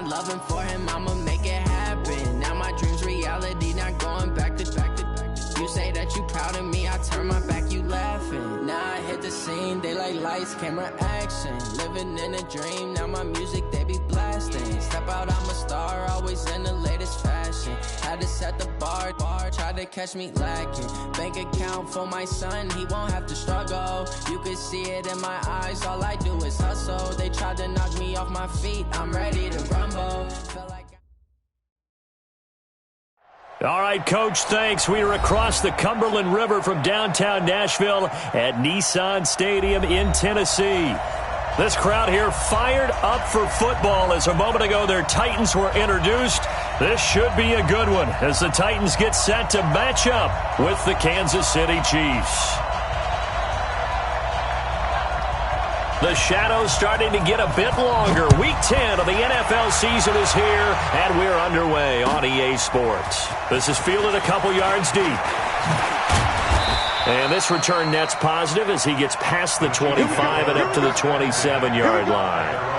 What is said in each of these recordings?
my loving for him, I'ma make it happen. Now my dreams reality, not going back to. You say that you proud of me, I turn my back, you laughing. Now I hit the scene, they like lights, camera, action. Living in a dream, now my music, they be blasting. Step out, I'm a star, always in the latest fashion. Had to set the bar, try to catch me lacking. Bank account for my son, he won't have to struggle. You can see it in my eyes, all I do is hustle. They tried to knock me off my feet, I'm ready to rumble. All right, Coach, thanks. We are across the Cumberland River from downtown Nashville at Nissan Stadium in Tennessee. This crowd here fired up for football as a moment ago their Titans were introduced. This should be a good one as the Titans get set to match up with the Kansas City Chiefs. The shadows starting to get a bit longer. Week 10 of the NFL season is here, and we're underway on EA Sports. This is fielded a couple yards deep. And this return net's positive as he gets past the 25 and up to the 27-yard line.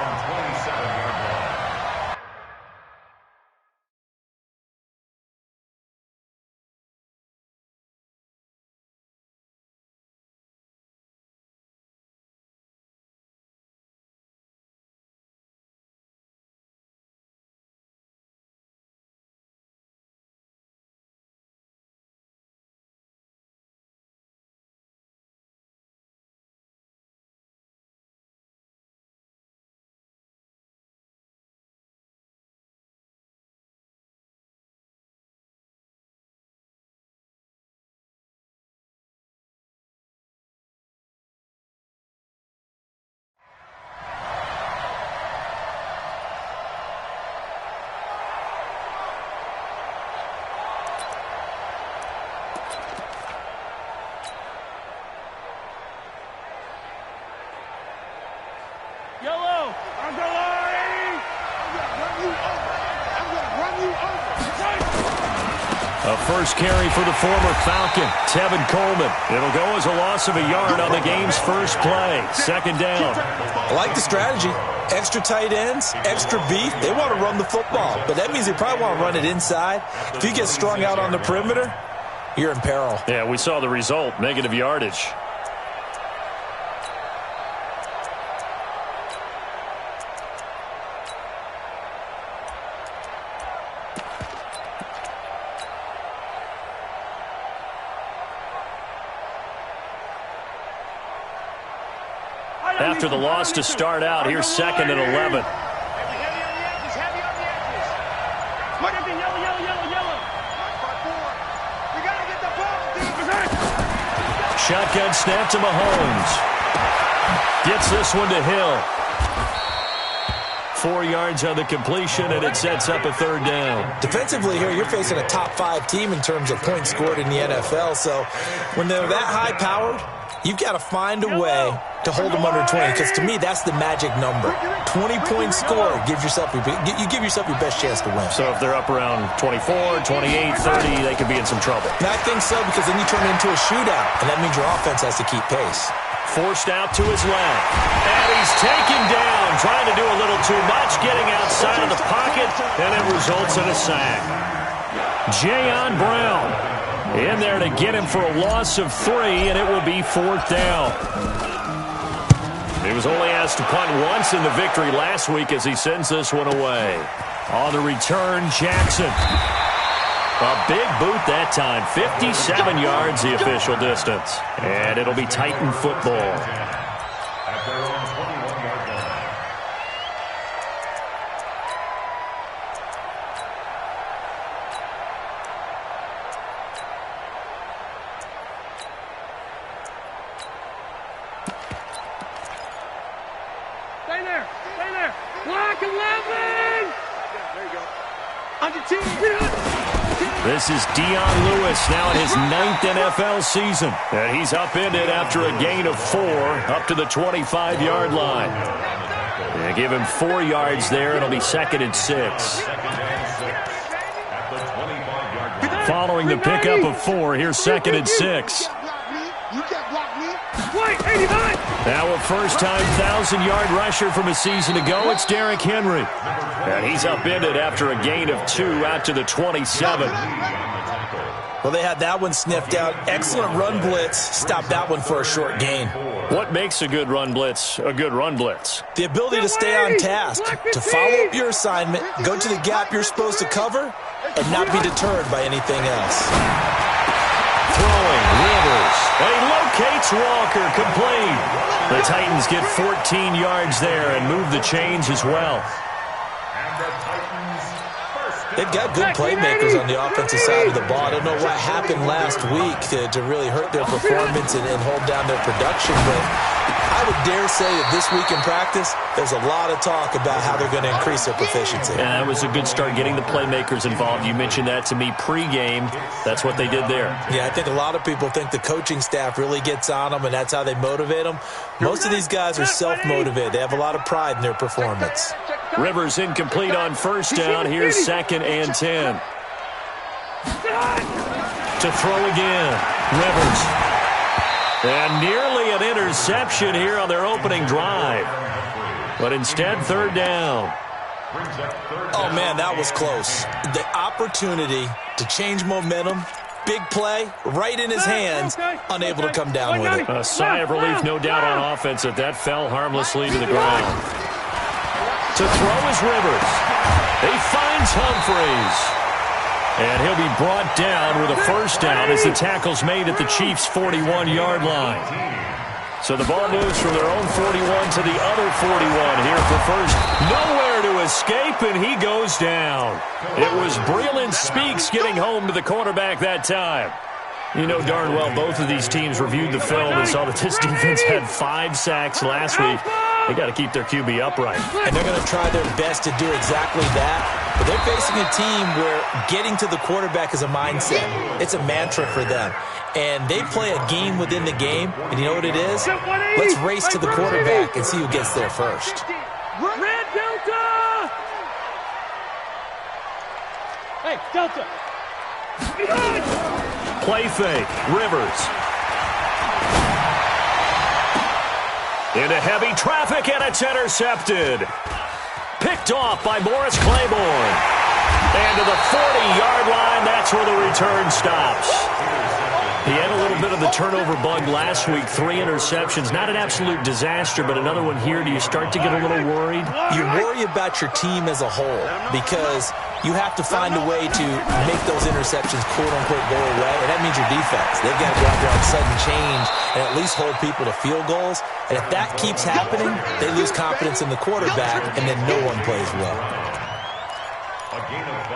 Yellow, I'm gonna run you over. I'm gonna run you over. A first carry for the former Falcon, Tevin Coleman. It'll go as a loss of a yard on the game's first play. Second down. I like the strategy. Extra tight ends, extra beef. They want to run the football, but that means they probably want to run it inside. If you get strung out on the perimeter, you're in peril. Yeah, we saw the result, negative yardage. After the loss to start out, here's second and 11. Shotgun snap to Mahomes. Gets this one to Hill. 4 yards on the completion, and it sets up a third down. Defensively here, you're facing a top 5 team in terms of points scored in the NFL. So when they're that high-powered, you've got to find a way to hold them under 20, because to me, that's the magic number. 20 points scored, you give yourself your best chance to win. So if they're up around 24, 28, 30, they could be in some trouble. And I think so, because then you turn it into a shootout, and that means your offense has to keep pace. Forced out to his left. And he's taken down, trying to do a little too much, getting outside of the pocket, and it results in a sack. Jayon Brown in there to get him for a loss of 3, and it will be 4th down. He was only asked to punt once in the victory last week as he sends this one away. On the return, Jackson. A big boot that time. 57 yards the official distance. And it'll be Titan football. Stay there. Stay there. Block 11. There you go. Under 10. This is Dion Lewis now in his 9th NFL season. And he's upended after a gain of 4 up to the 25-yard line. They give him 4 yards there. It'll be 2nd and 6. Following the pickup of 4, here's 2nd and 6. You can't block me. Wait, 89! Now a first-time 1,000-yard rusher from a season ago, it's Derrick Henry. And he's upended after a gain of 2 out to the 27. Well, they had that one sniffed out. Excellent run blitz. Stopped that one for a short gain. What makes a good run blitz a good run blitz? The ability to stay on task, to follow up your assignment, go to the gap you're supposed to cover, and not be deterred by anything else. Throwing, Rivers. And he locates Walker, complete. The Titans get 14 yards there and move the chains as well. They've got good playmakers on the offensive side of the ball. I don't know what happened last week to really hurt their performance and hold down their production, but I would dare say that this week in practice, there's a lot of talk about how they're going to increase their proficiency. And that was a good start, getting the playmakers involved. You mentioned that to me pregame. That's what they did there. Yeah, I think a lot of people think the coaching staff really gets on them, and that's how they motivate them. Most of these guys are self-motivated. They have a lot of pride in their performance. Rivers incomplete on first down. Here's 2nd and 10. To throw again. Rivers. And nearly an interception here on their opening drive. But instead, 3rd down. Oh, man, that was close. The opportunity to change momentum, big play, right in his hands, unable to come down with it. A sigh of relief, no doubt, on offense that fell harmlessly to the ground. To throw is Rivers. He finds Humphreys. And he'll be brought down with a first down as the tackle's made at the Chiefs' 41-yard line. So the ball moves from their own 41 to the other 41 here for first. Nowhere to escape, and he goes down. It was Breeland Speaks getting home to the quarterback that time. You know darn well both of these teams reviewed the film and saw that this defense had 5 sacks last week. They got to keep their QB upright. And they're going to try their best to do exactly that. But they're facing a team where getting to the quarterback is a mindset. It's a mantra for them. And they play a game within the game. And you know what it is? Let's race to the quarterback and see who gets there first. Red Delta! Hey, Delta! Play fake. Rivers. Into heavy traffic, and it's intercepted. Picked off by Morris Claiborne. And to the 40-yard line, that's where the return stops. He had a little bit of the turnover bug last week. 3 interceptions. Not an absolute disaster, but another one here. Do you start to get a little worried? You worry about your team as a whole because you have to find a way to make those interceptions, quote-unquote, go away, and that means your defense. They've got to go out there on sudden change and at least hold people to field goals. And if that keeps happening, they lose confidence in the quarterback, and then no one plays well.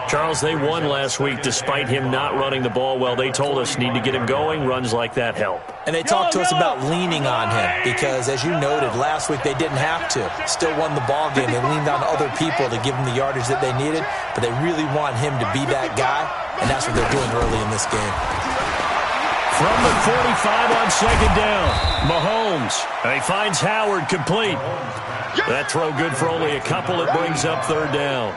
Charles, they won last week despite him not running the ball well. They told us need to get him going. Runs like that help. And they talked to us about leaning on him because, as you noted, last week they didn't have to. Still won the ball game. They leaned on other people to give them the yardage that they needed, but they really want him to be that guy, and that's what they're doing early in this game. From the 45 on 2nd down, Mahomes. And he finds Howard complete. That throw good for only a couple. It brings up 3rd down.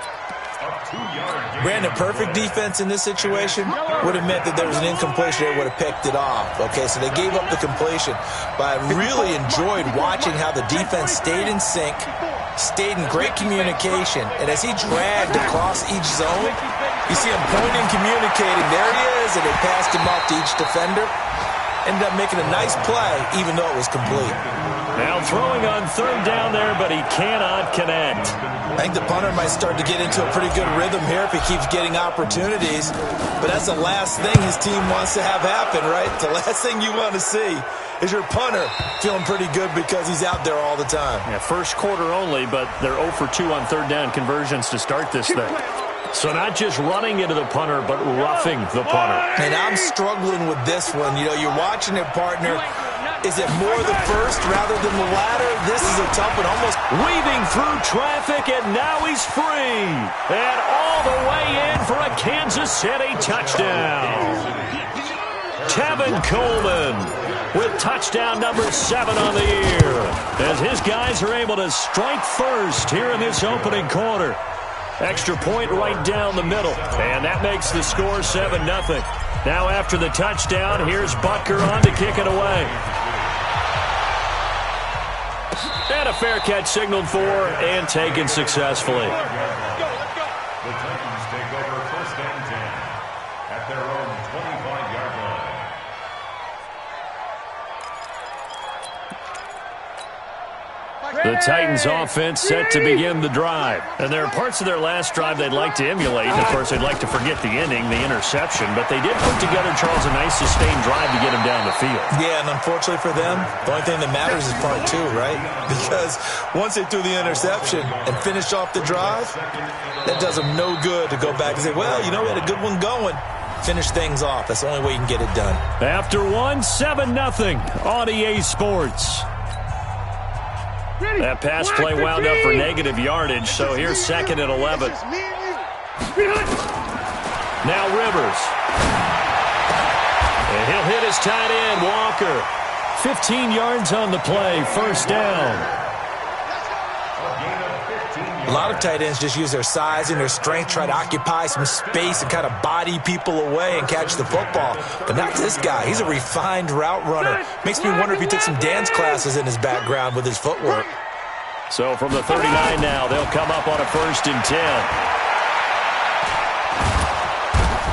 Brandon, perfect defense in this situation would have meant that there was an incompletion. They would have picked it off. Okay, so they gave up the completion. But I really enjoyed watching how the defense stayed in sync, stayed in great communication. And as he dragged across each zone, you see him pointing, communicating. There he is, and they passed him off to each defender. Ended up making a nice play, even though it was complete. Now throwing on 3rd down there, but he cannot connect. I think the punter might start to get into a pretty good rhythm here if he keeps getting opportunities. But that's the last thing his team wants to have happen, right? The last thing you want to see is your punter feeling pretty good because he's out there all the time. Yeah, first quarter only, but they're 0 for 2 on 3rd down conversions to start this thing. So not just running into the punter, but roughing the punter. And I'm struggling with this one. You know, you're watching it, partner. Is it more the first rather than the latter? This is a tough one. Almost weaving through traffic, and now he's free. And all the way in for a Kansas City touchdown. Tevin Coleman with touchdown number 7 on the year, as his guys are able to strike first here in this opening quarter. Extra point right down the middle, and that makes the score 7-0. Now after the touchdown, here's Butker on to kick it away. And a fair catch signaled for and taken successfully. The Titans take over 1st and 10 at their own 25-yard line. The Titans offense set to begin the drive. And there are parts of their last drive they'd like to emulate. And of course, they'd like to forget the ending, the interception. But they did put together, Charles, a nice sustained drive to get them down the field. Yeah, and unfortunately for them, the only thing that matters is part 2, right? Because once they threw the interception and finished off the drive, that does them no good to go back and say, well, you know, we had a good one going. Finish things off. That's the only way you can get it done. After 7-0 on EA Sports. That pass play wound up for negative yardage, so here's 2nd and 11. Now Rivers. And he'll hit his tight end, Walker. 15 yards on the play, 1st down. A lot of tight ends just use their size and their strength, try to occupy some space and kind of body people away and catch the football. But not this guy. He's a refined route runner. Makes me wonder if he took some dance classes in his background with his footwork. So from the 39 now, they'll come up on a 1st and 10.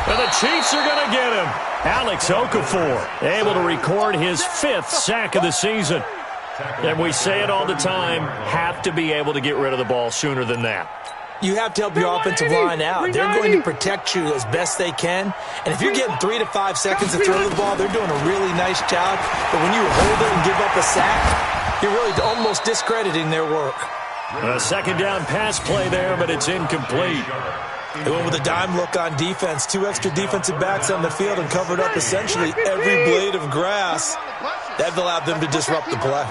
And the Chiefs are going to get him. Alex Okafor able to record his 5th sack of the season. And we say it all the time, have to be able to get rid of the ball sooner than that. You have to help your offensive line out. They're going to protect you as best they can. And if you're getting 3 to 5 seconds to throw the ball, they're doing a really nice job. But when you hold it and give up a sack, you're really almost discrediting their work. A 2nd down pass play there, but it's incomplete. They went with a dime look on defense. 2 extra defensive backs on the field and covered up essentially every blade of grass. That allowed them to disrupt the play.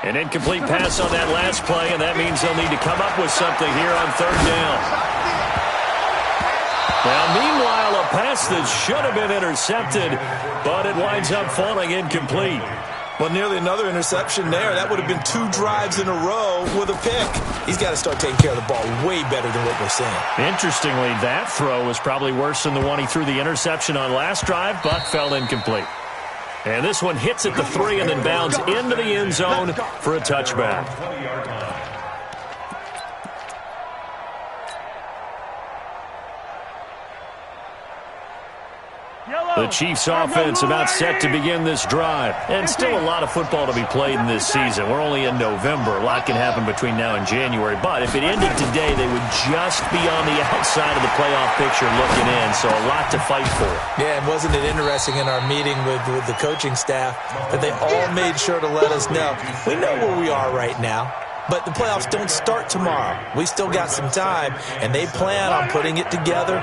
An incomplete pass on that last play, and that means they'll need to come up with something here on 3rd down. Now, meanwhile, a pass that should have been intercepted, but it winds up falling incomplete. Well, nearly another interception there. That would have been 2 drives in a row with a pick. He's got to start taking care of the ball way better than what we're seeing. Interestingly, that throw was probably worse than the one he threw the interception on last drive, but fell incomplete. And this one hits at the 3 and then bounds into the end zone for a touchback. The Chiefs offense about set to begin this drive. And still a lot of football to be played in this season. We're only in November. A lot can happen between now and January. But if it ended today, they would just be on the outside of the playoff picture looking in. So a lot to fight for. Yeah, and wasn't it interesting in our meeting with the coaching staff that they all made sure to let us know, we know where we are right now. But the playoffs don't start tomorrow. We still got some time, and they plan on putting it together,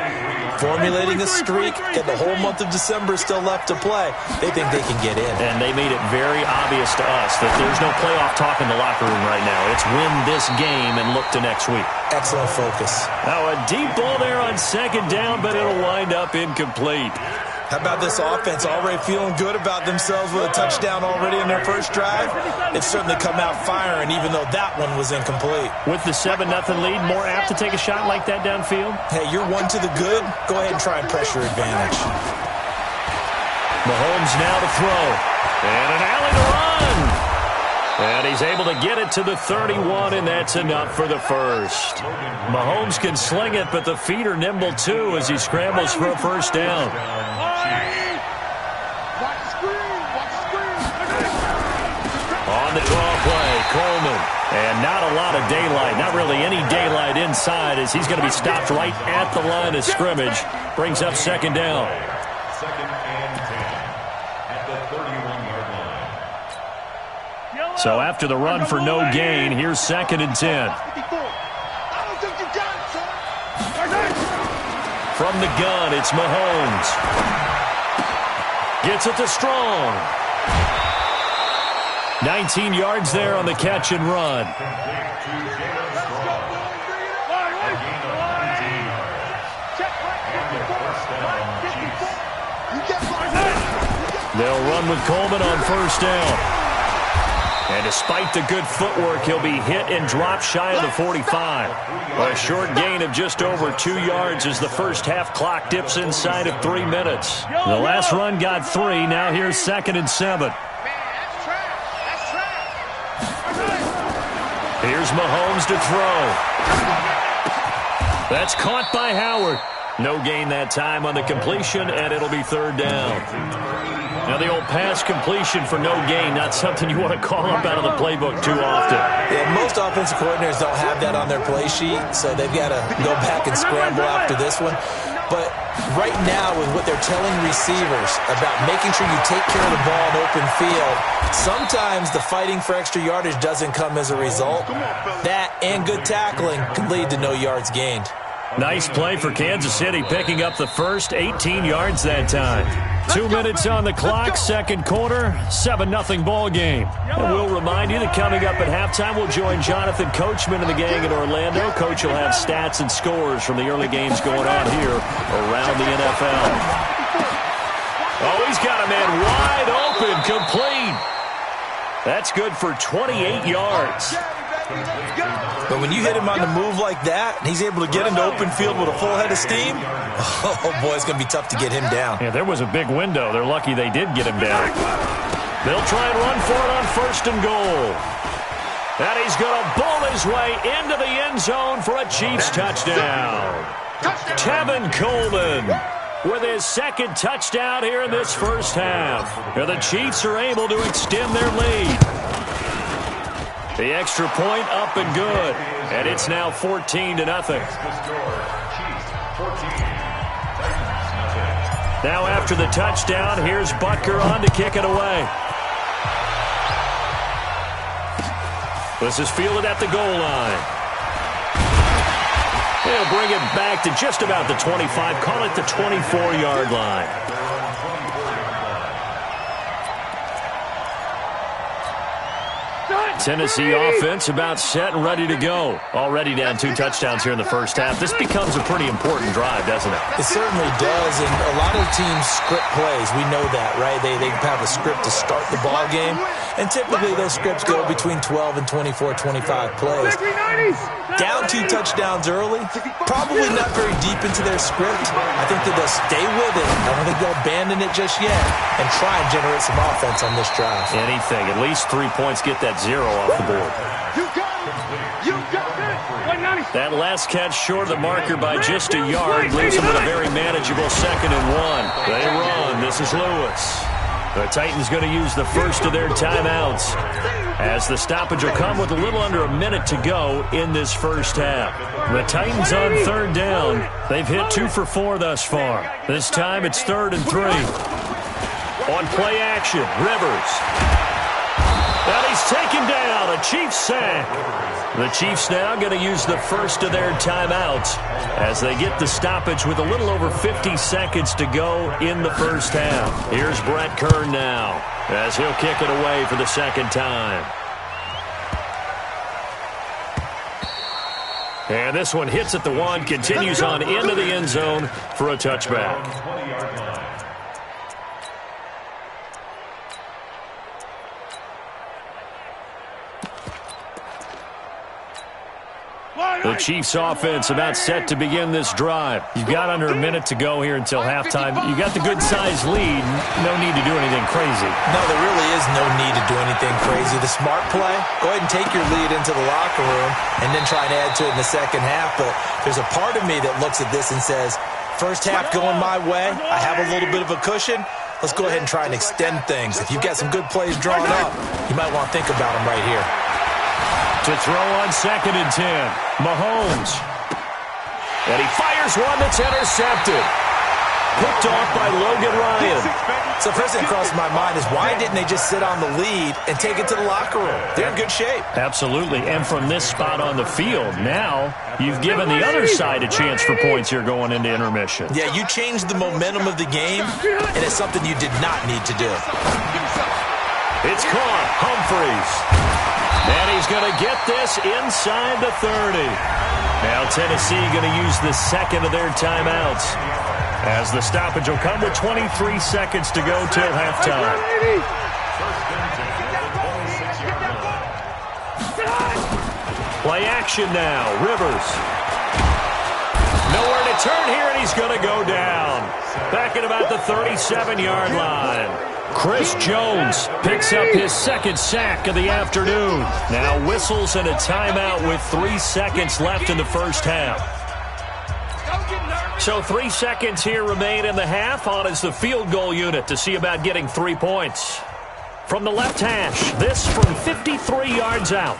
formulating a streak, get the whole month of December still left to play. They think they can get in. And they made it very obvious to us that there's no playoff talk in the locker room right now. It's win this game and look to next week. Excellent focus. Now a deep ball there on 2nd down, but it'll wind up incomplete. How about this offense already feeling good about themselves with a touchdown already in their first drive? They've certainly come out firing, even though that one was incomplete. With the 7-0 lead, more apt to take a shot like that downfield? Hey, you're 1 to the good. Go ahead and try and pressure advantage. Mahomes now to throw. And an alley to run. And he's able to get it to the 31, and that's enough for the first. Mahomes can sling it, but the feet are nimble too as he scrambles for a 1st down. On the draw play, Coleman. And not a lot of daylight, not really any daylight inside as he's going to be stopped right at the line of scrimmage. Brings up 2nd down. 2nd and 10 at the 31-yard line. So after the run for no gain, here's 2nd and 10. From the gun, it's Mahomes. Gets it to Strong. 19 yards there on the catch and run. They'll run with Coleman on 1st down. And despite the good footwork, he'll be hit and dropped shy of the 45. A short gain of just over 2 yards as the first half clock dips inside of 3 minutes. The last run got 3. Now here's 2nd and 7. Here's Mahomes to throw. That's caught by Howard. No gain that time on the completion, and it'll be third down. Now, the old pass completion for no gain, not something you want to call up out of the playbook too often. Yeah, most offensive coordinators don't have that on their play sheet, so they've got to go back and scramble after this one. But right now, with what they're telling receivers about making sure you take care of the ball in open field, sometimes the fighting for extra yardage doesn't come as a result. That and good tackling can lead to no yards gained. Nice play for Kansas City, picking up the first 18 yards that time. 2 minutes on the clock, second quarter, 7-0 ball game. And we'll remind you that coming up at halftime, we'll join Jonathan Coachman and the gang in Orlando. Coach will have stats and scores from the early games going on here around the NFL. Oh, he's got a man wide open, complete. That's good for 28 yards. But when you hit him on the move like that, and he's able to get into open field with a full head of steam, oh boy, it's going to be tough to get him down. Yeah, there was a big window. They're lucky they did get him down. They'll try and run for it on first and goal. And he's going to bull his way into the end zone for a Chiefs touchdown. Tevin Coleman with his second touchdown here in this first half. And the Chiefs are able to extend their lead. The extra point up and good. And it's now 14-0. Now after the touchdown, here's Butker on to kick it away. This is fielded at the goal line. They'll bring it back to just about the 25, call it the 24-yard line. Tennessee offense about set and ready to go. Already down 2 touchdowns here in the first half. This becomes a pretty important drive, doesn't it? It certainly does, and a lot of teams script plays. We know that, right? They have a script to start the ball game, and typically those scripts go between 12 and 24, 25 plays. Down 2 touchdowns early, probably not very deep into their script. I think that they'll stay with it. I don't think they'll abandon it just yet and try and generate some offense on this drive. Anything. At least 3 points, get that 0 off the board. That last catch short of the marker by just a yard leaves them with a very manageable 2nd and 1. They run. This is Lewis. The Titans going to use the first of their timeouts as the stoppage will come with a little under a minute to go in this first half. The Titans on 3rd down. They've hit 2 for 4 thus far. This time it's 3rd and 3. On play action, Rivers. And he's taken down, a Chiefs sack. The Chiefs now going to use the first of their timeouts as they get the stoppage with a little over 50 seconds to go in the first half. Here's Brett Kern now as he'll kick it away for the second time. And this one hits at the 1, continues on into the end zone for a touchback. The Chiefs offense about set to begin this drive. You've got under a minute to go here until halftime. You got the good-sized lead. No need to do anything crazy. No, there really is no need to do anything crazy. The smart play, go ahead and take your lead into the locker room and then try and add to it in the second half. But there's a part of me that looks at this and says, first half going my way. I have a little bit of a cushion. Let's go ahead and try and extend things. If you've got some good plays drawn up, you might want to think about them right here. To throw on 2nd and 10, Mahomes. And he fires one that's intercepted. Picked off by Logan Ryan. So first thing crossed my mind is why didn't they just sit on the lead and take it to the locker room? They're in good shape. Absolutely. And from this spot on the field, now you've given the other side a chance for points here going into intermission. Yeah, you changed the momentum of the game, and it's something you did not need to do. It's caught. Humphreys. And he's going to get this inside the 30. Now Tennessee going to use the second of their timeouts as the stoppage will come with 23 seconds to go till halftime. Play action now. Rivers. Nowhere to turn here, and he's going to go down. back at about the 37-yard line. Chris Jones picks up his second sack of the afternoon. Now whistles and a timeout with 3 seconds left in the first half. So 3 seconds here remain in the half. On is the field goal unit to see about getting 3 points. From the left hash, this from 53 yards out.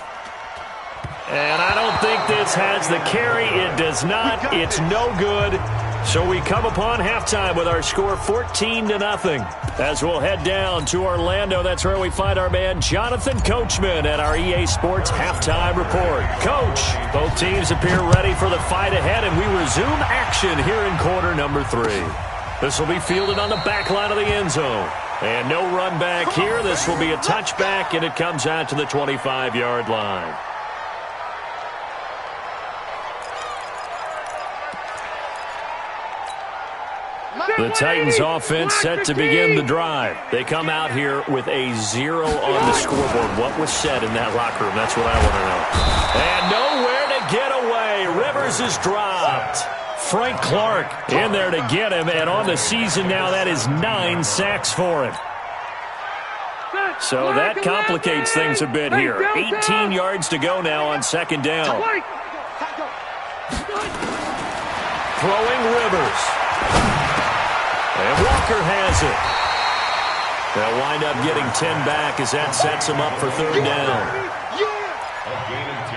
And I don't think this has the carry. It does not. It's no good. So we come upon halftime with our score 14-0. As we'll head down to Orlando, that's where we find our man Jonathan Coachman at our EA Sports Halftime Report. Coach, both teams appear ready for the fight ahead, and we resume action here in quarter number 3. This will be fielded on the back line of the end zone. And no run back here. This will be a touchback, and it comes out to the 25-yard line. The Titans offense set to begin the drive. They come out here with a 0 on the scoreboard. What was said in that locker room? That's what I want to know. And nowhere to get away. Rivers is dropped. Frank Clark in there to get him. And on the season now, that is 9 sacks for him. So that complicates things a bit here. 18 yards to go now on second down. Throwing Rivers. And Walker has it. They'll wind up getting 10 back as that sets them up for third down.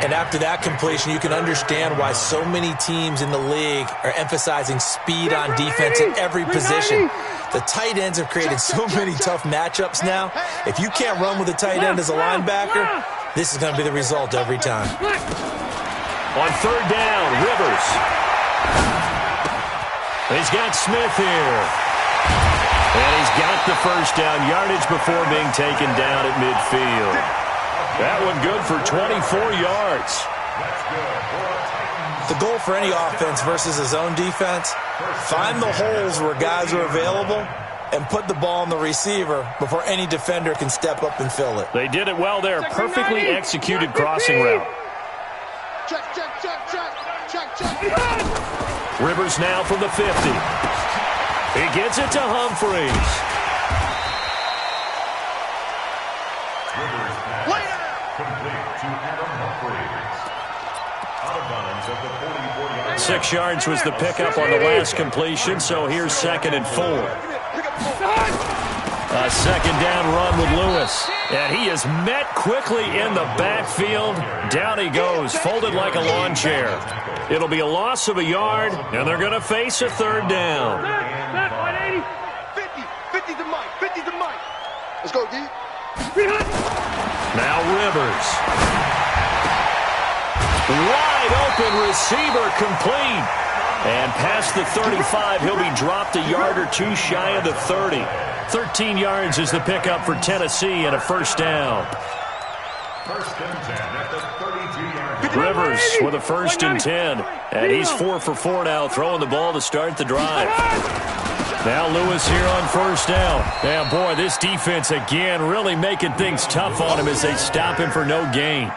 And after that completion, you can understand why so many teams in the league are emphasizing speed on defense in every position. The tight ends have created so many tough matchups now. If you can't run with a tight end as a linebacker, this is going to be the result every time. On third down, Rivers. He's got Smith here. And he's got the first down yardage before being taken down at midfield. That one good for 24 yards. The goal for any offense versus a zone defense, find the holes where guys are available and put the ball on the receiver before any defender can step up and fill it. They did it well there. Perfectly executed crossing route. Rivers now from the 50. He gets it to Humphreys. Rivers pass complete to Adam Humphreys. Out of bounds at the 44-yard line. 6 yards was the pickup on the last completion, so here's 2nd and 4. A second down run with Lewis. And he is met quickly in the backfield. Down he goes, folded like a lawn chair. It'll be a loss of a yard, and they're going to face a third down. 50 to Mike, 50 to Mike. Let's go, D. Now Rivers. Wide open receiver complete. And past the 35, he'll be dropped a yard or two shy of the 30. 13 yards is the pickup for Tennessee and a first down. First and 10 at the 32-yard line. Rivers with a 1st and 10. And he's 4 for 4 now, throwing the ball to start the drive. Now Lewis here on first down. And boy, this defense again really making things tough on him as they stop him for no gain.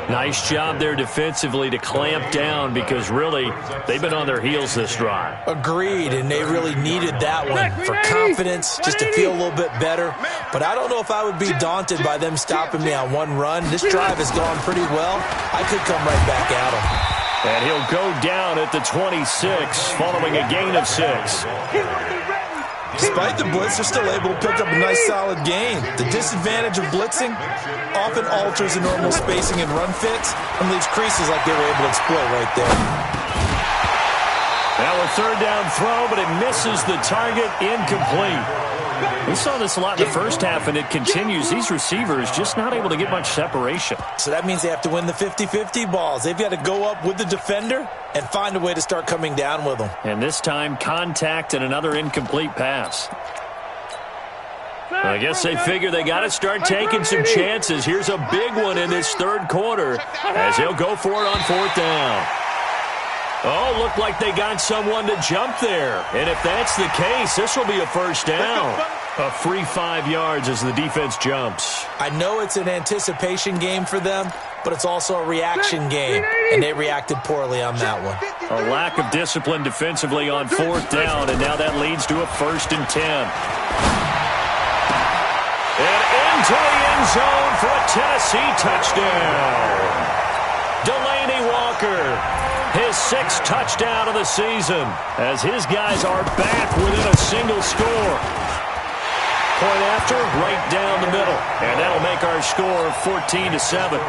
Nice job there defensively to clamp down because really they've been on their heels this drive. Agreed, and they really needed that one for confidence, just to feel a little bit better. But I don't know if I would be daunted by them stopping me on one run. This drive has gone pretty well. I could come right back at them. And he'll go down at the 26 following a gain of 6. Despite the blitz, they're still able to pick up a nice solid gain. The disadvantage of blitzing often alters the normal spacing and run fits and leaves creases like they were able to exploit right there. Now a third down throw, but it misses the target, incomplete. We saw this a lot in the first half, and it continues. These receivers just not able to get much separation. So that means they have to win the 50-50 balls. They've got to go up with the defender and find a way to start coming down with them. And this time, contact and another incomplete pass. I guess they figure they got to start taking some chances. Here's a big one in this third quarter as they'll go for it on fourth down. Oh, looked like they got someone to jump there. And if that's the case, this will be a first down. A free 5 yards as the defense jumps. I know it's an anticipation game for them, but it's also a reaction game, and they reacted poorly on that one. A lack of discipline defensively on 4th down, and now that leads to a 1st and 10. And into the end zone for a Tennessee touchdown. Delaney Walker, his 6th touchdown of the season, as his guys are back within a single score. Point after, right down the middle. And that'll make our score 14-7.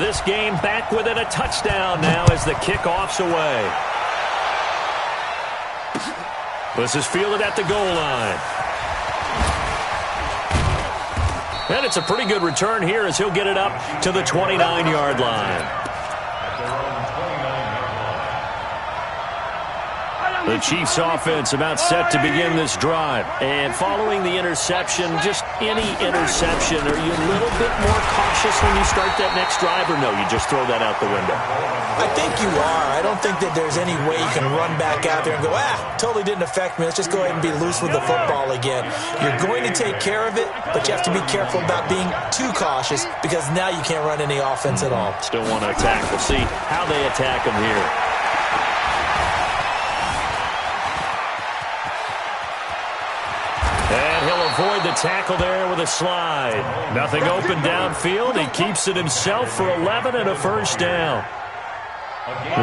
This game back within a touchdown now as the kickoff's away. This is fielded at the goal line. And it's a pretty good return here as he'll get it up to the 29-yard line. The Chiefs offense about set to begin this drive. And following the interception, just any interception, are you a little bit more cautious when you start that next drive, or no, you just throw that out the window? I think you are. I don't think that there's any way you can run back out there and go, totally didn't affect me. Let's just go ahead and be loose with the football again. You're going to take care of it, but you have to be careful about being too cautious because now you can't run any offense at all. Still want to attack. We'll see how they attack them here. And he'll avoid the tackle there with a slide. Nothing open downfield. He keeps it himself for 11 and a 1st down.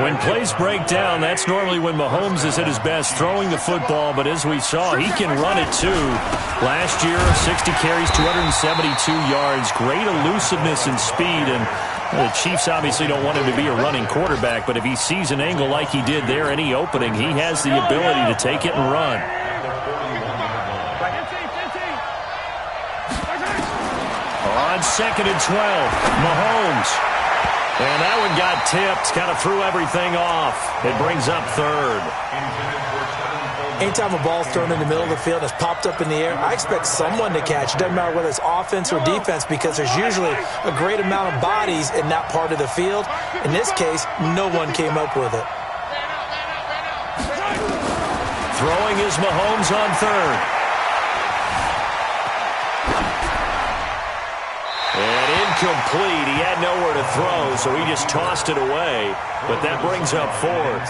When plays break down, that's normally when Mahomes is at his best throwing the football, but as we saw, he can run it too. Last year, 60 carries, 272 yards, great elusiveness and speed, and the Chiefs obviously don't want him to be a running quarterback, but if he sees an angle like he did there, any opening, he has the ability to take it and run. On 2nd and 12, Mahomes. And that one got tipped, kind of threw everything off. It brings up 3rd. Anytime a ball's thrown in the middle of the field and it's popped up in the air, I expect someone to catch. It doesn't matter whether it's offense or defense because there's usually a great amount of bodies in that part of the field. In this case, no one came up with it. Throwing is Mahomes on 3rd. And incomplete. He had nowhere to throw, so he just tossed it away. But that brings up 4th.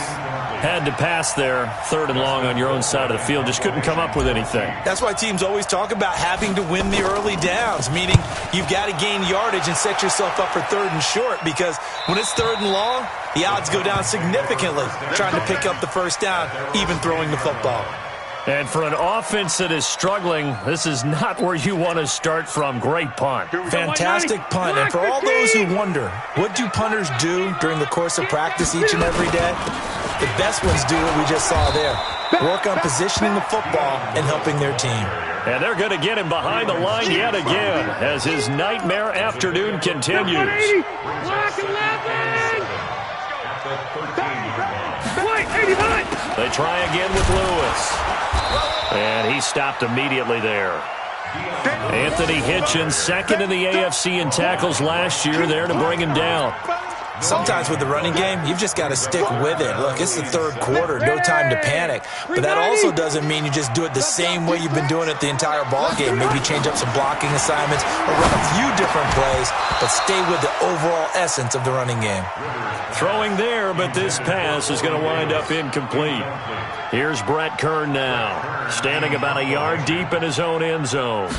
Had to pass there, 3rd and long on your own side of the field. Just couldn't come up with anything. That's why teams always talk about having to win the early downs, meaning you've got to gain yardage and set yourself up for 3rd and short, because when it's 3rd and long, the odds go down significantly trying to pick up the 1st down, even throwing the football. And for an offense that is struggling, this is not where you want to start from. Great punt. Fantastic punt. And for all those who wonder, what do punters do during the course of practice each and every day? The best ones do what we just saw there. Work on positioning the football and helping their team. And they're going to get him behind the line yet again as his nightmare afternoon continues. They try again with Lewis. And he stopped immediately there. Anthony Hitchens, 2nd in the AFC in tackles last year, there to bring him down. Sometimes with the running game, you've just got to stick with it. Look, it's the 3rd quarter, no time to panic. But that also doesn't mean you just do it the same way you've been doing it the entire ball game. Maybe change up some blocking assignments or run a few different plays, but stay with the overall essence of the running game. Throwing there, but this pass is going to wind up incomplete. Here's Brett Kern now, standing about a yard deep in his own end zone.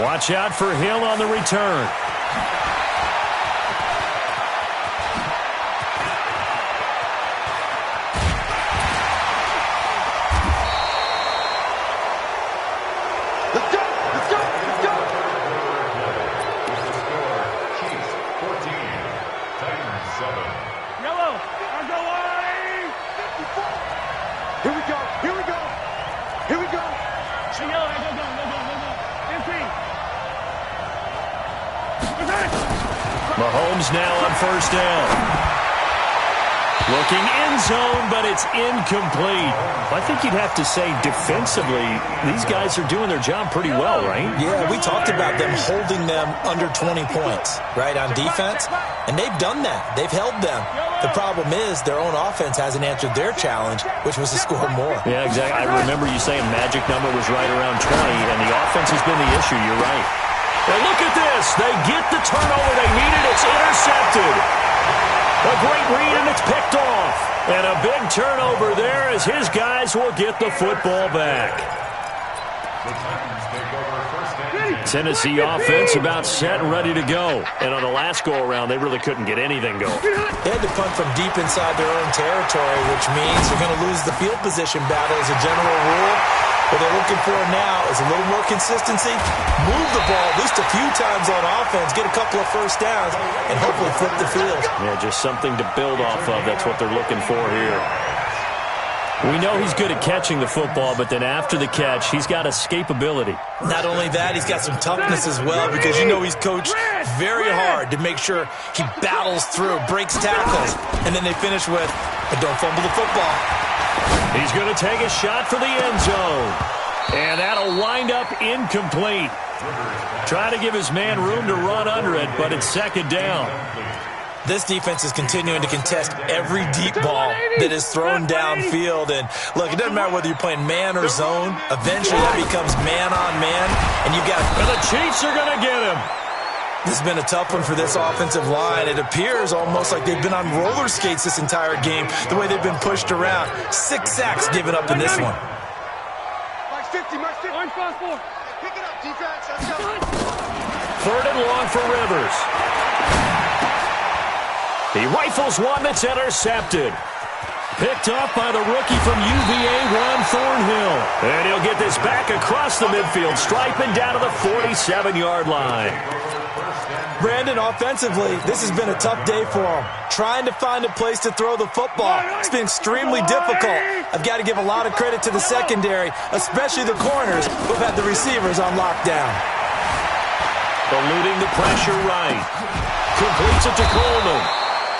Watch out for Hill on the return. Let's go! Let's go! Let's go! Chiefs 14, Titans 7. Yellow! I'm going! Here we go! Here we go! Here we go! Yellow, go, go, go, go, go, go. Empty! Mahomes now on 1st down. Looking end zone, but it's incomplete. I think you'd have to say defensively, these guys are doing their job pretty well, right? Yeah, we talked about them holding them under 20 points, right, on defense. And they've done that. They've held them. The problem is their own offense hasn't answered their challenge, which was to score more. Yeah, exactly. I remember you saying magic number was right around 20, and the offense has been the issue. You're right. Well, look at this. They get the turnover they needed. It's intercepted. A great read, and it's picked off. And a big turnover there as his guys will get the football back. Tennessee offense about set and ready to go. And on the last go-around, they really couldn't get anything going. They had to punt from deep inside their own territory, which means they're going to lose the field position battle as a general rule. What they're looking for now is a little more consistency, move the ball at least a few times on offense, get a couple of first downs, and hopefully flip the field. Yeah, just something to build off of. That's what they're looking for here. We know he's good at catching the football, but then after the catch, he's got escapability. Not only that, he's got some toughness as well, because you know he's coached very hard to make sure he battles through, breaks tackles, and then they finish with, but don't fumble the football. He's going to take a shot for the end zone. And that'll wind up incomplete. Trying to give his man room to run under it, but it's second down. This defense is continuing to contest every deep ball that is thrown downfield. And look, it doesn't matter whether you're playing man or zone. Eventually that becomes man on man. And you've got... And the Chiefs are going to get him. This has been a tough one for this offensive line. It appears almost like they've been on roller skates this entire game, the way they've been pushed around. 6 sacks given up in this one. Max 50, Max 50. Orange passport. Pick it up, defense. Let's go. Third and long for Rivers. He rifles one that's intercepted. Picked off by the rookie from UVA, Juan Thornhill. And he'll get this back across the midfield stripe and down to the 47-yard line. Brandon, offensively, this has been a tough day for him. Trying to find a place to throw the football. It's been extremely difficult. I've got to give a lot of credit to the secondary, especially the corners who've had the receivers on lockdown. Eluding the pressure right. Completes it to Coleman.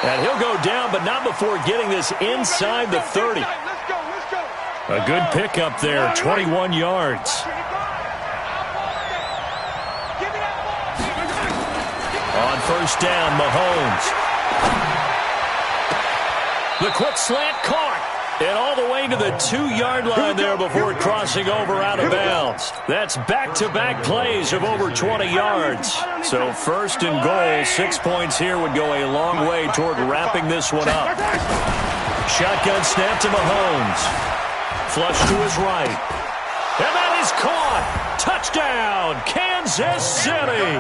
And he'll go down, but not before getting this inside the 30. A good pickup there, 21 yards. On first down, Mahomes. The quick slant caught. And all the way to the 2-yard line there before crossing over out of bounds. That's back-to-back plays of over 20 yards. So first and goal, 6 points here would go a long way toward wrapping this one up. Shotgun snap to Mahomes. Flush to his right. And that is caught. Touchdown, Kansas City.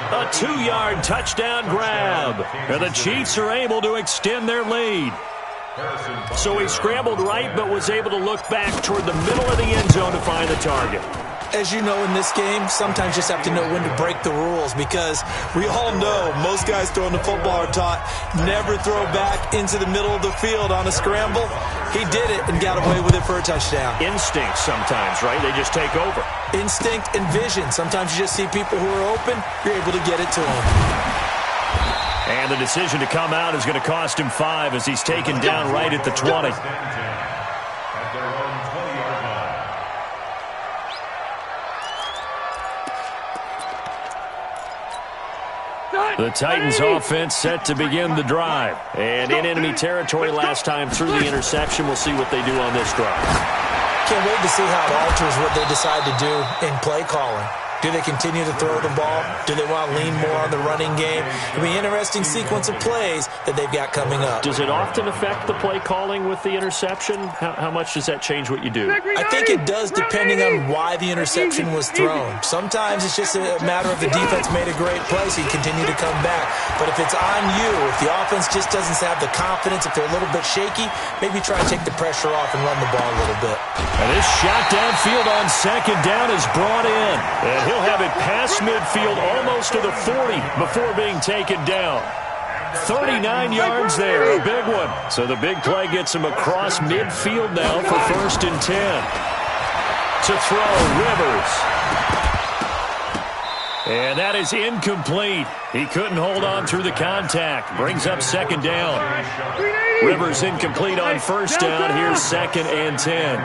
A 2-yard touchdown grab. And the Chiefs are able to extend their lead. So he scrambled right, but was able to look back toward the middle of the end zone to find the target. As you know, in this game, sometimes you just have to know when to break the rules, because we all know most guys throwing the football are taught never throw back into the middle of the field on a scramble. He did it and got away with it for a touchdown. Instinct sometimes, right? They just take over. Instinct and vision. Sometimes you just see people who are open, you're able to get it to them. And the decision to come out is going to cost him 5 as he's taken down right at the 20. The Titans offense set to begin the drive. And in enemy territory last time through the interception. We'll see what they do on this drive. Can't wait to see how it alters what they decide to do in play calling. Do they continue to throw the ball? Do they want to lean more on the running game? It'll be an interesting sequence of plays that they've got coming up. Does it often affect the play calling with the interception? How much does that change what you do? I think it does, depending on why the interception was thrown. Sometimes it's just a matter of the defense made a great play, so you continue to come back. But if it's on you, if the offense just doesn't have the confidence, if they're a little bit shaky, maybe try to take the pressure off and run the ball a little bit. And this shot downfield on second down is brought in. And he'll have it past midfield almost to the 40 before being taken down. 39 yards there, a big one. So the big play gets him across midfield now for 1st and 10. To throw, Rivers. And that is incomplete. He couldn't hold on through the contact. Brings up second down. Rivers incomplete on first down. Here's 2nd and 10.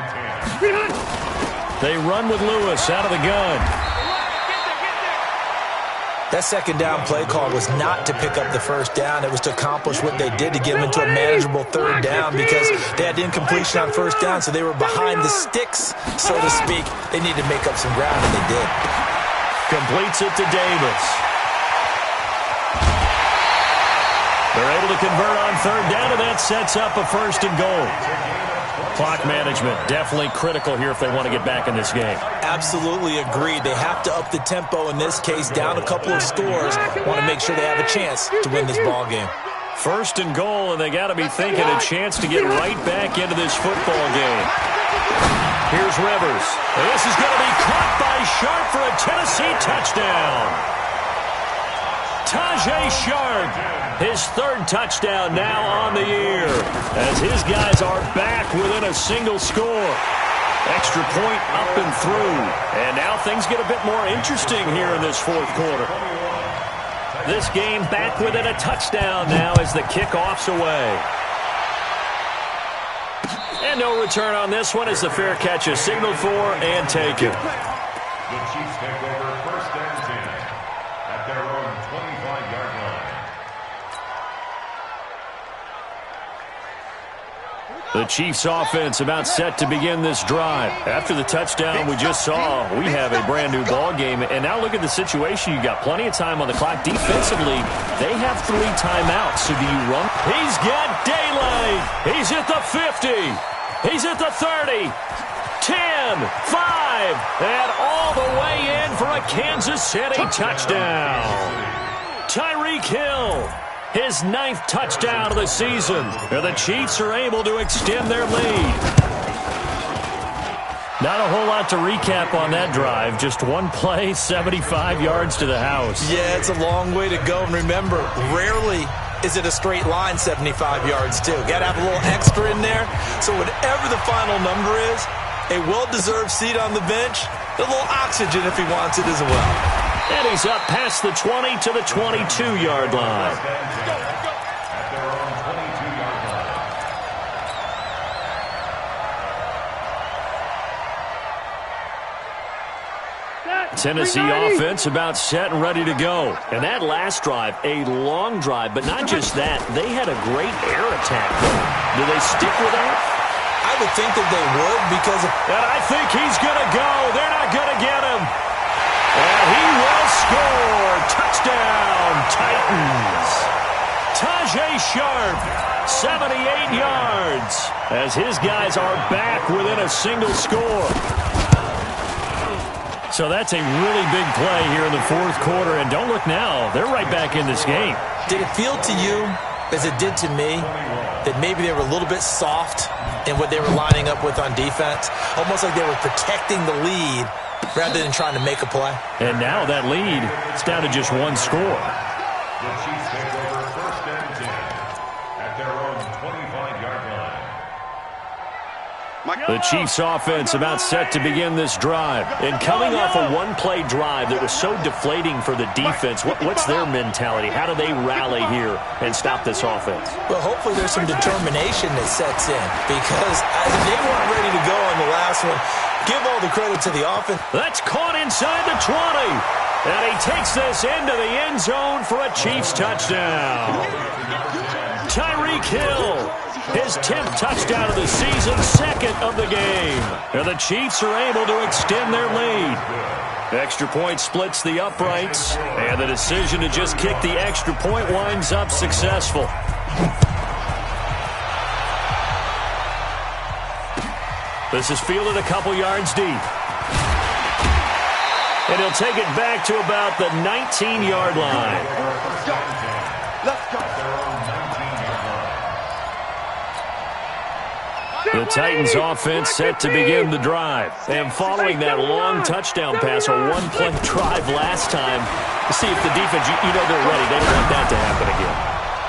They run with Lewis out of the gun. That second down play call was not to pick up the first down. It was to accomplish what they did to get them into a manageable third down because they had incompletion on first down, so they were behind the sticks, so to speak. They needed to make up some ground, and they did. Completes it to Davis. They're able to convert on third down, and that sets up a 1st and goal. Clock management, definitely critical here if they want to get back in this game. Absolutely agreed. They have to up the tempo in this case, down a couple of scores. Want to make sure they have a chance to win this ball game. 1st and goal, and they got to be thinking a chance to get right back into this football game. Here's Rivers. And this is going to be caught by Sharp for a Tennessee touchdown. Tajay Sharp, his 3rd touchdown now on the year, as his guys are back within a single score. Extra point up and through. And now things get a bit more interesting here in this 4th quarter. This game back within a touchdown now as the kickoff's away. And no return on this one as the fair catch is signaled for and taken. The Chiefs take over 1st and 10 at their own 25-yard line. The Chiefs offense about set to begin this drive. After the touchdown we just saw, we have a brand new ball game. And now look at the situation. You've got plenty of time on the clock. Defensively, they have 3 timeouts. So do you run? He's got daylight. He's at the 50. He's at the 30. 10, 5, and all the way in for a Kansas City touchdown. Tyreek Hill, his 9th touchdown of the season. And the Chiefs are able to extend their lead. Not a whole lot to recap on that drive. Just one play, 75 yards to the house. Yeah, it's a long way to go. And remember, rarely is it a straight line 75 yards, too. Got to have a little extra in there. So whatever the final number is, a well-deserved seat on the bench, a little oxygen if he wants it as well. And he's up past the 20 to the 22-yard line. At their own 22-yard line. Tennessee offense about set and ready to go. And that last drive, a long drive, but not just that. They had a great air attack. Do they stick with that? I would think that they would because... And I think he's going to go. They're not going to get him. And he will score. Touchdown, Titans. Tajay Sharp, 78 yards, as his guys are back within a single score. So that's a really big play here in the 4th quarter. And don't look now. They're right back in this game. Did it feel to you, as it did to me, that maybe they were a little bit soft in what they were lining up with on defense? Almost like they were protecting the lead rather than trying to make a play. And now that lead is down to just 1 score. The Chiefs take over 1st and 10 at their own 25-yard line. The Chiefs offense about set to begin this drive. And coming off a one-play drive that was so deflating for the defense, what's their mentality? How do they rally here and stop this offense? Well, hopefully there's some determination that sets in because they weren't ready to go on the last one. Give all the credit to the offense. That's caught inside the 20. And he takes this into the end zone for a Chiefs touchdown. Tyreek Hill, his 10th touchdown of the season, 2nd of the game. And the Chiefs are able to extend their lead. Extra point splits the uprights, and the decision to just kick the extra point winds up successful. This is fielded a couple yards deep. And he'll take it back to about the 19-yard line. Let's go. The Titans offense set to begin the drive. And following that long touchdown pass, a one-play drive last time, to see if the defense, you know they're ready. They don't want that to happen again.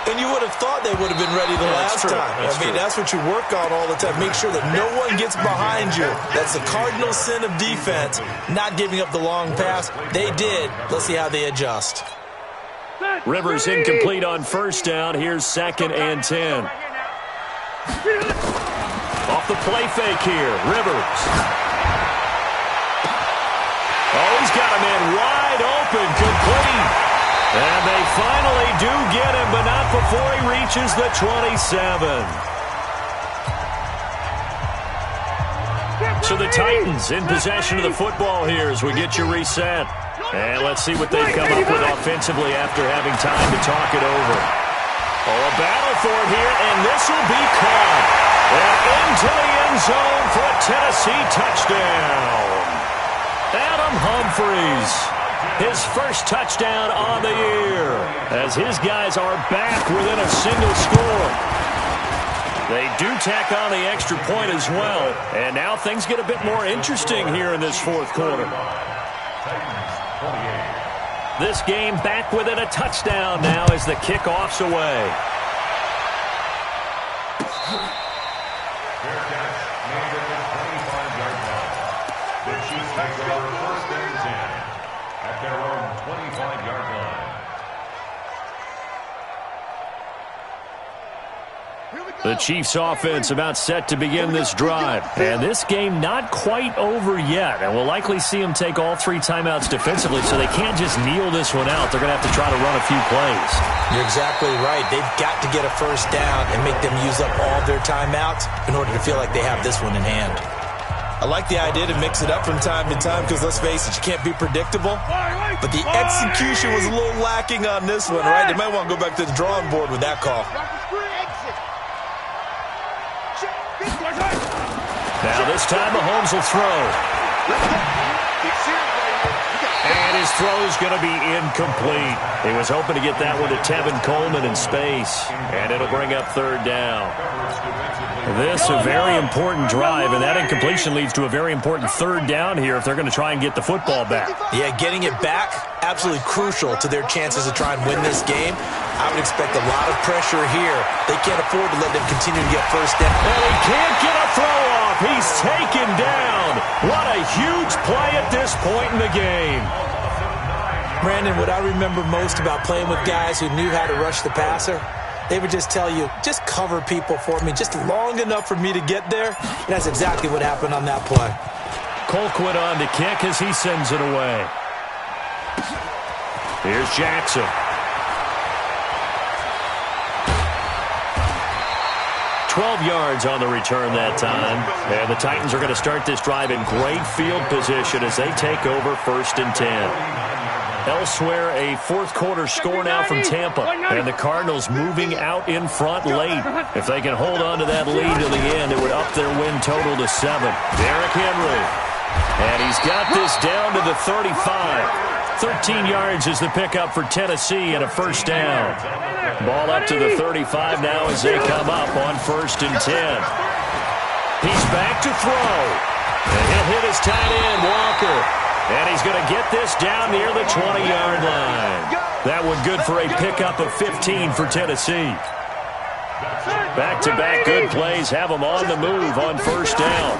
And you would have thought they would have been ready the last time. I mean, that's what you work on all the time. Make sure that no one gets behind you. That's the cardinal sin of defense, not giving up the long pass. They did. Let's see how they adjust. Rivers incomplete on first down. Here's 2nd and 10. Off the play fake here. Rivers. Oh, he's got a man wide open, complete. And they finally do get him, but not before he reaches the 27. So the Titans in possession of the football here as we get you reset. And let's see what they come up with offensively after having time to talk it over. Oh, a battle for it here, and this will be caught. And into the end zone for a Tennessee touchdown. Adam Humphries. His first touchdown on the year as his guys are back within a single score. They do tack on the extra point as well, and now things get a bit more interesting here in this fourth quarter. This game back within a touchdown now as the kickoff's away. Fair catch made at the 25-yard line. The Chiefs take over 1st and 10 at their own 25-yard line. The Chiefs offense about set to begin this drive. And this game not quite over yet. And we'll likely see them take all 3 timeouts defensively, so they can't just kneel this one out. They're going to have to try to run a few plays. You're exactly right. They've got to get a first down and make them use up all of their timeouts in order to feel like they have this one in hand. I like the idea to mix it up from time to time because, let's face it, you can't be predictable. But the execution was a little lacking on this one, right? They might want to go back to the drawing board with that call. Now this time Mahomes will throw. And his throw is going to be incomplete. He was hoping to get that one to Tevin Coleman in space. And it'll bring up 3rd down. This a very important drive, and that incompletion leads to a very important 3rd down here if they're going to try and get the football back. Yeah, getting it back, absolutely crucial to their chances to try and win this game. I would expect a lot of pressure here. They can't afford to let them continue to get first down. And he can't get a throw off. He's taken down. What a huge play at this point in the game. Brandon, what I remember most about playing with guys who knew how to rush the passer, they would just tell you, just cover people for me, just long enough for me to get there. And that's exactly what happened on that play. Colquitt on to kick as he sends it away. Here's Jackson. 12 yards on the return that time. And the Titans are going to start this drive in great field position as they take over 1st and 10. Elsewhere, a fourth quarter score now from Tampa. And the Cardinals moving out in front late. If they can hold on to that lead to the end, it would up their win total to 7. Derrick Henry. And he's got this down to the 35. 13 yards is the pickup for Tennessee and a first down. Ball up to the 35 now as they come up on 1st and 10. He's back to throw. And he'll hit his tight end, Walker. And he's going to get this down near the 20-yard line. That one good for a pickup of 15 for Tennessee. Back-to-back good plays have them on the move on first down.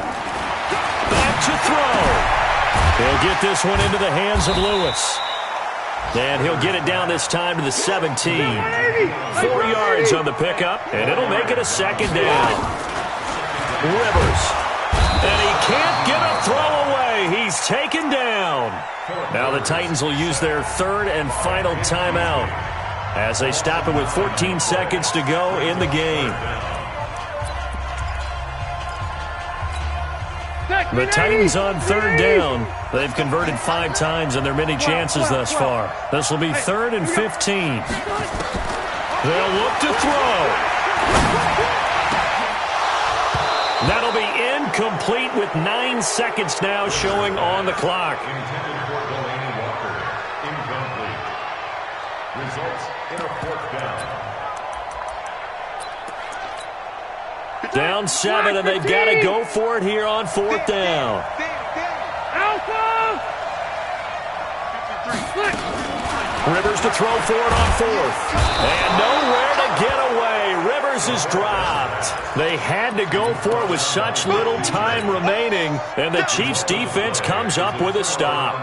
Back to throw. He'll get this one into the hands of Lewis. And he'll get it down this time to the 17. 4 yards on the pickup, and it'll make it a 2nd down. Rivers. And he can't get a throw away. He's taken down. Now the Titans will use their 3rd and final timeout as they stop it with 14 seconds to go in the game. The Titans on 3rd down. They've converted 5 times in their many chances thus far. This will be 3rd and 15. They'll look to throw. That'll be incomplete with 9 seconds now showing on the clock. Intended for Delaney Walker. Incomplete. Results in a 4th down. Down 7, and they've got to go for it here on 4th down. Rivers to throw for it on fourth. And nowhere to get away. Rivers is dropped. They had to go for it with such little time remaining, and the Chiefs' defense comes up with a stop.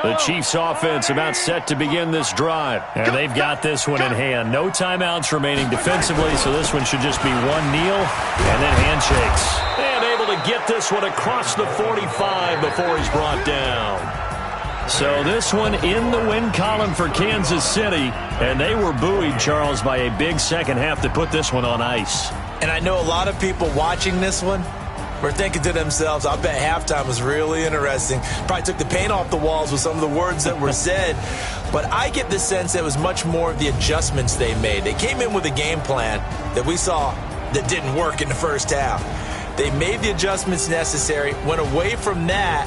The Chiefs' offense about set to begin this drive. And they've got this one in hand. No timeouts remaining defensively, so this one should just be one kneel and then handshakes. And able to get this one across the 45 before he's brought down. So this one in the win column for Kansas City. And they were buoyed, Charles, by a big second half to put this one on ice. And I know a lot of people watching this one were thinking to themselves, I bet halftime was really interesting. Probably took the paint off the walls with some of the words that were said. But I get the sense that it was much more of the adjustments they made. They came in with a game plan that we saw that didn't work in the first half. They made the adjustments necessary, went away from that,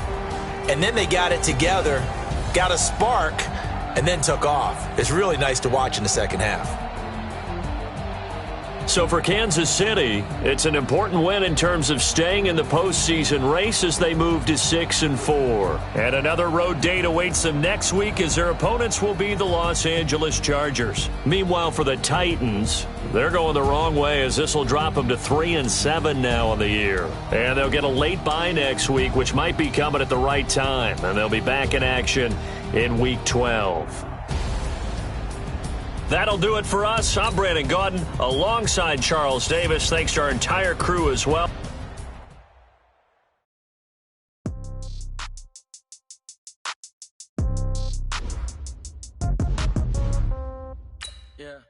and then they got it together, got a spark, and then took off. It's really nice to watch in the second half. So for Kansas City, it's an important win in terms of staying in the postseason race as they move to 6-4. And another road date awaits them next week as their opponents will be the Los Angeles Chargers. Meanwhile, for the Titans, they're going the wrong way as this will drop them to 3-7 now on the year. And they'll get a late bye next week, which might be coming at the right time. And they'll be back in action in Week 12. That'll do it for us. I'm Brandon Gaudin alongside Charles Davis. Thanks to our entire crew as well. Yeah.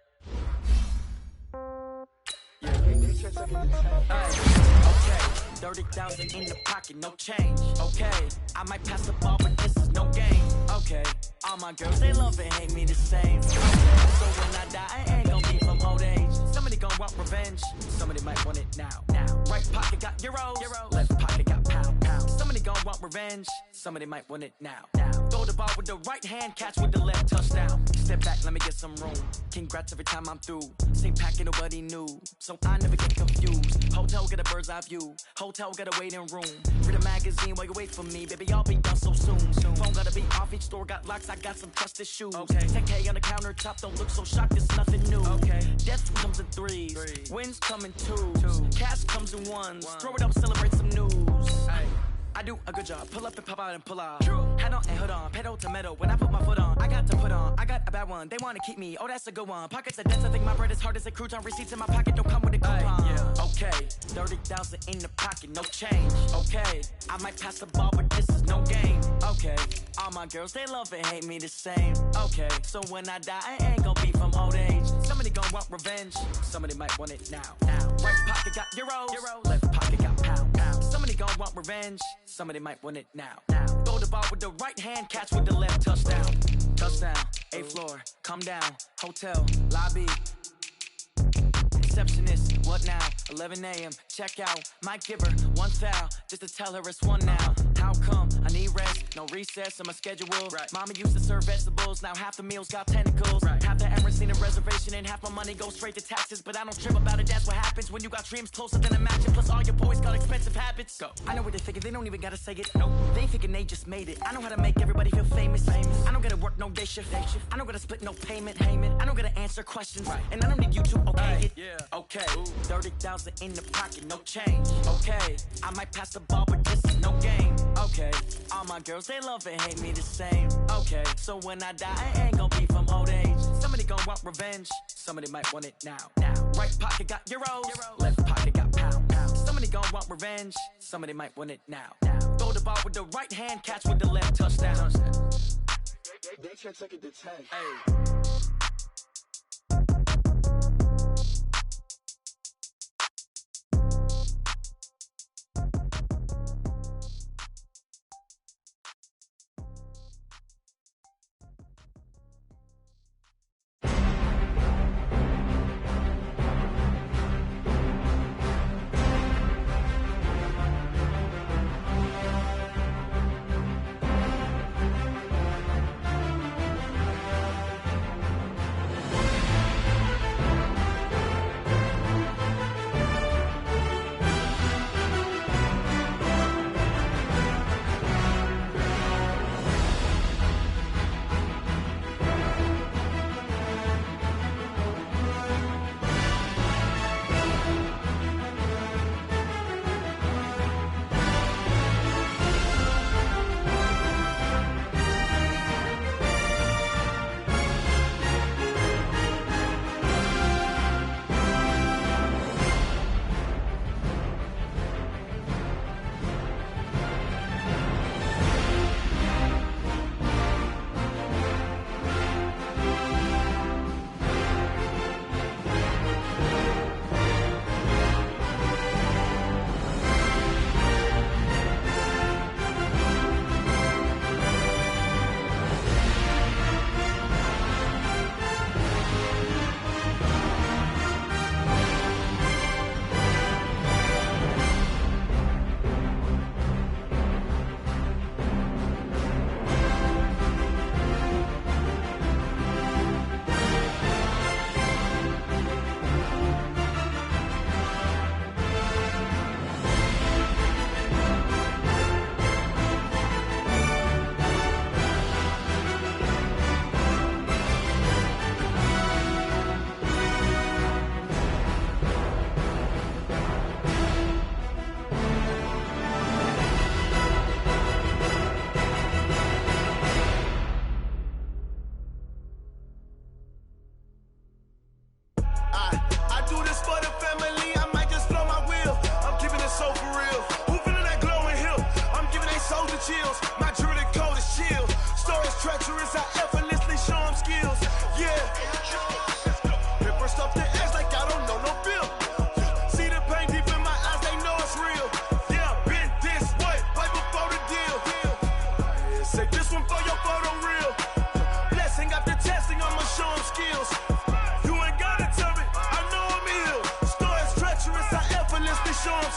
30,000 in the pocket, no change. Okay, I might pass the ball, but this is no game. Okay, all my girls, they love and hate me the same. Okay, so when I die, I ain't gonna be from old age. Somebody gonna want revenge, somebody might want it now. Right pocket got euros, left pocket got pound. Somebody gonna want revenge, somebody might want it now. Throw the ball with the right hand, catch with the left, touchdown. Step back, let me get some room. Congrats every time I'm through. Same packet, nobody knew, so I never get confused. Hotel get a bird's eye view. Hotel got a waiting room. Read a magazine while you wait for me, baby. I'll be done so soon. Phone gotta be off. Each store got locks. I got some trusted shoes. Okay. 10K on the countertop. Don't look so shocked. It's nothing new. Okay. Death comes in threes. Wins come in twos. Cash comes in ones. Throw it up, celebrate some news. Ay. I do a good job. Pull up and pop out and pull out. Head on and hood on. Pedal to metal. When I put my foot on, I got to put on. I got a bad one. They want to keep me. Oh, that's a good one. Pockets are dense. I think my bread is hard as a crouton. Receipts in my pocket don't come with a coupon. Yeah. Okay. 30,000 in the pocket. No change. Okay. I might pass the ball, but this is no game. Okay. All my girls, they love and hate me the same. Okay. So when I die, I ain't gonna be from old age. Somebody gonna want revenge. Somebody might want it now. Right pocket got euros. Left pocket got pound. Somebody gonna want revenge. Somebody might want it now. Throw the ball with the right hand, catch with the left, touchdown. Touchdown, 8th floor, come down, hotel, lobby. Receptionist, what now? 11 a.m., check out. Might give her one foul, just to tell her it's one now. How come? I need rest, no recess in my schedule. Right. Mama used to serve vegetables, now half the meals got tentacles. Right. Half the Emirates need a reservation and half my money goes straight to taxes. But I don't trip about it, that's what happens when you got dreams closer than a match. Plus all your boys got expensive habits. Go. I know what they thinking, they don't even gotta say it. Nope. They thinking they just made it. I know how to make everybody feel famous. I don't gotta work no day shift. I don't gotta split no payment. I don't gotta answer questions. Right. And I don't need you to okay it. Yeah. Okay, 30,000 in the pocket, no change. Okay, I might pass the ball, but this is no game. Okay, all my girls, they love and hate me the same. Okay, so when I die, I ain't gonna be from old age. Somebody gonna want revenge, somebody might want it now. Right pocket got euros, left pocket got pound. Somebody gonna want revenge, somebody might want it now. Throw the ball with the right hand, catch with the left, touchdown. They can't take it to 10. Hey.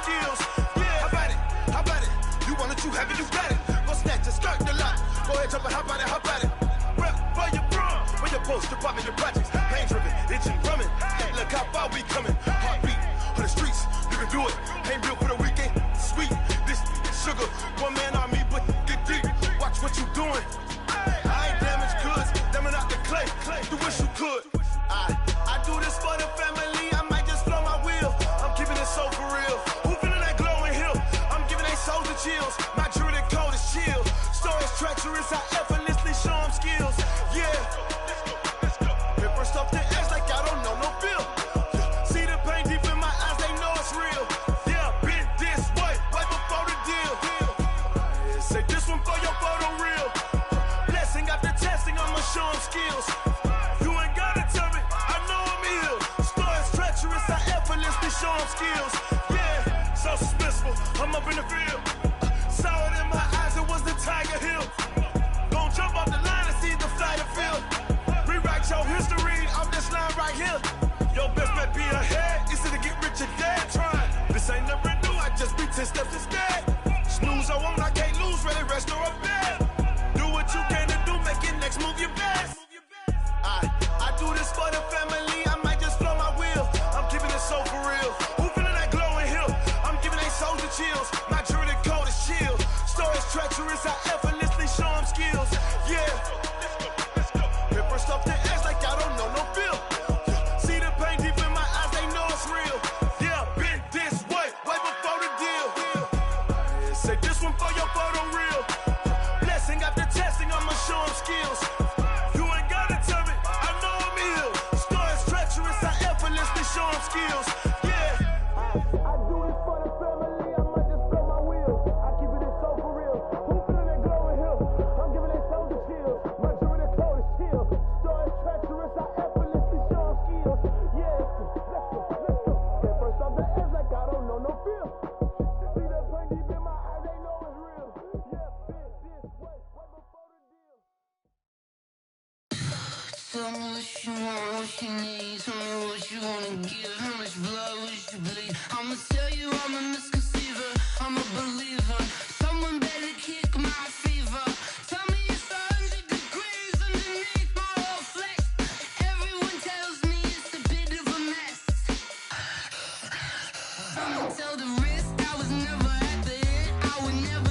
skills. Yeah, how about it? How about it? You want it, you have it, you got it. Go snatch it, skirt the lot. Go ahead, jump it, how about it? How about it? Rep for your bro, for your post, department, your projects. Pain driven, itching, drumming. Hey, look how far we coming. Heartbeat for the streets, you can do it. Ain't built for the weekend. Sweet, this sugar, one man army, but get deep. Watch what you doing. I ain't damaged goods, damn it out the clay. You wish you could. I do this for the family. I might just blow my wheel. I'm keeping it so for real. Who feeling that glowing hill? I'm giving they souls the chills. My jewelry code is chill. Stories treacherous, I effortlessly show them skills. Yeah. Paper stuff the edge like I don't know no feel. See the pain deep in my eyes, they know it's real. Yeah, been this way, right before the deal. Say this one for your photo real. Blessing after testing, I'ma show them skills. You ain't gotta tell me, I know I'm ill. Stories treacherous, I effortlessly show them skills. Yeah, so suspenseful, I'm up in the field. Saw it in my eyes, it was the Tiger Hill. Gon' jump off the line and see the flight of field. Rewrite your history off this line right here. Your best bet be ahead, easy to get rich or dead trying. This ain't never new, I just be 10 steps instead. Snooze I won't, I can't lose, ready, rest or a bed. Do what you can to do, make your next move your best. I do this for the family, I might just blow my wheel. I'm keeping it so for real. Who feeling that glowing hill? I'm giving they souls the chills. My jewelry code is chill. Stories treacherous, I effortlessly show them skills. Yeah. Paper stuff the edge like I don't know no feel. See the pain deep in my eyes, they know it's real. Yeah, been this way, way before the deal. Say this one for your photo real. Blessing after testing, I'ma show them skills. You ain't gotta tell me, I know I'm ill. Stories treacherous, I effortlessly show them skills. Yeah. I do this for the family, I might just blow my wheel. I keep it so for real. Who feeling that glowing hill? I'm giving they souls the chills. My jewelry code is chill. Stories treacherous, I effortlessly show them skills. Yeah, let's go. Get first off the edge like I don't know no feel. See the pain deep in my eyes, they know it's real. Yeah, been this way, way before the deal. Tell me what you want, what you need. Tell me what you wanna give. How much blood would you bleed? I'ma tell you I'm a misconceiver. I'm a believer. Someone better kick my fever. Tell me it's 100 degrees underneath my whole flesh. Everyone tells me it's a bit of a mess. I'ma tell the risk I was never at the end. I would never